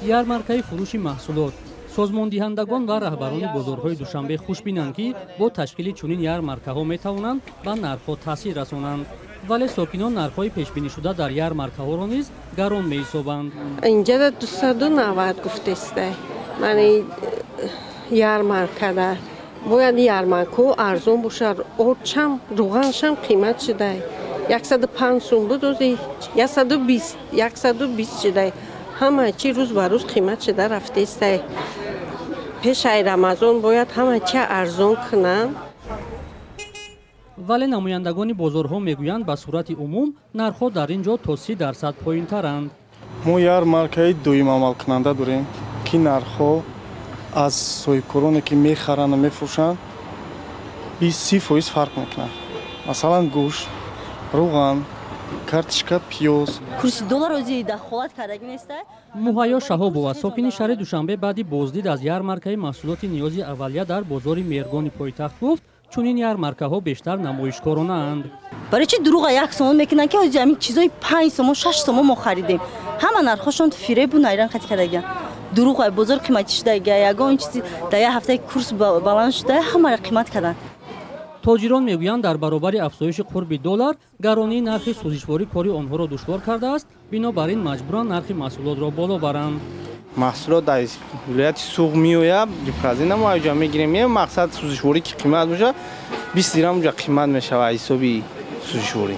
ярмаркаи фурӯши маҳсулот. созмондиҳандагон ва раҳбарони бозорҳои душанбе хушбинанд, ки бо ташкили чунин ярмаркаҳо метавонанд ба нархҳо таъсир расонанд. вале сокинон нархҳои пешбинишуда дар ярмаркаҳоро низ гарон меҳисобанд. инҷа 290 гуфтестай мани ярмаркада бояд ярмарку арзон бошад. очам руғаншам қимат шудай 105 сум буд ози 120 шудай. ҳама чи рӯз ба рӯз қимат шуда рафтестай. пешаи рамазон бояд ҳама чи арзон кунанд. вале намояндагони бозорҳо мегӯянд ба сурати умум нархҳо дар ин ҷо то 30% поинтаранд. мо ярмаркаи дуюм амалкунанда дорем, ки нархҳо аз соҳибкороне ки мехаранду мефурӯшанд 20% фарқ мекунад. масалан гӯшт, руған, картишка, пиёз. курси доллар ози дахолат кардаги неста? муҳайё шаҳобова, сокини шаҳри душанбе, баъди боздид аз ярмаркаи маҳсулоти ниёзи аввалия дар бозори мергони пойтахт гуфт, чунин ярмаркаҳо бештар намоишкоронаанд. барои чи дурӯға 1 сомон мекунанд ки ози ҳамин чизои 5 сомон 6 сомон мо харидем. ҳама нархҳошон фиребу найран қатъ кардаган. дурӯғай бозор қимати шудага, ягон чизи дар як ҳафтаи курс баланд шуда ҳамаро қимат кардан. тоҷирон мегӯянд дар баробари афзоиши қурби доллар гаронии нархи сӯзишворӣ кори онҳоро душвор кардааст, бинобар ин маҷбуранд нархи маҳсулотро боло баранд. маҳсулот дар вилояти суғ меояд, ҷипразина мо аҷа мегирем. мақсад сӯзишворӣ ки қимат боша 20 дирам ҷа қимат мешавад ҳисоби сӯзишворӣ.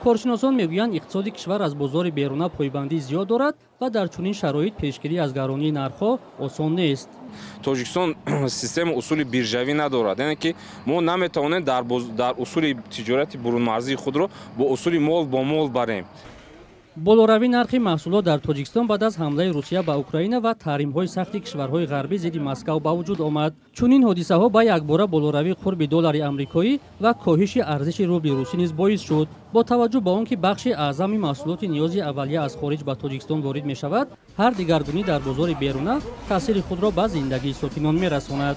коршиносон мегӯянд иқтисоди кишвар аз бозори беруна пойбандӣ зиёд дорад ва дар чунин шароит пешгирӣ аз гаронии нархҳо осон нест. тоҷикистон система усули биржавӣ надорад, яъне ки мо наметавонем дар усули тиҷорати бурунмарзии худро бо усули мол бо мол барем. болоравии нархи маҳсулот дар тоҷикистон баъд аз ҳамлаи русия ба украина ва таҳримҳои сахти кишварҳои ғарбӣ зидди Москав ба вуҷуд омад. чунин ҳодисаҳо ба якбора болоравии қурби доллари амрикоӣ ва коҳиши арзиши рубли русӣ низ боис шуд. бо таваҷҷӯҳ ба он ки бахши аъзами маҳсулоти ниёзи аввалия аз хориҷ ба тоҷикистон ворид мешавад, ҳар дигаргунӣ дар бозори беруна таъсири худро ба зиндагии сокинон мерасонад.